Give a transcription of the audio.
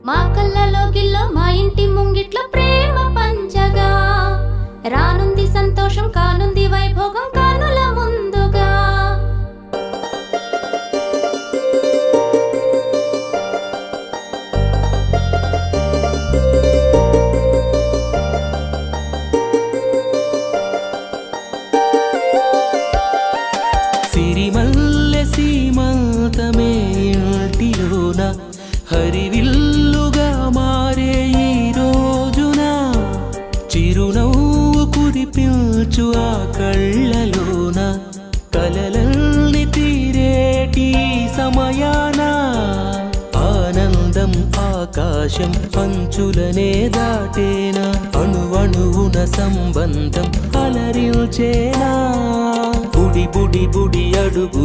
మా కళ్ళలో గిల్లో మా ఇంటి ముంగిట్లో ప్రేమ పంచగా రానుంది సంతోషం కానుంది వైభోగం కానుల ముందుగా. సిరిమల్లె సీమంతమే ఇంటిలోన హరివిల్లుగా మారే ఈ రోజున చిరునవ్వు కురిపించు ఆ కళ్ళలోన కలలల్ని తీరేటి సమయాన ఆనందం ఆకాశం అంచులనే దాటేనా అణువణువున సంబంధం అలరించేనా బుడి బుడి బుడి అడుగు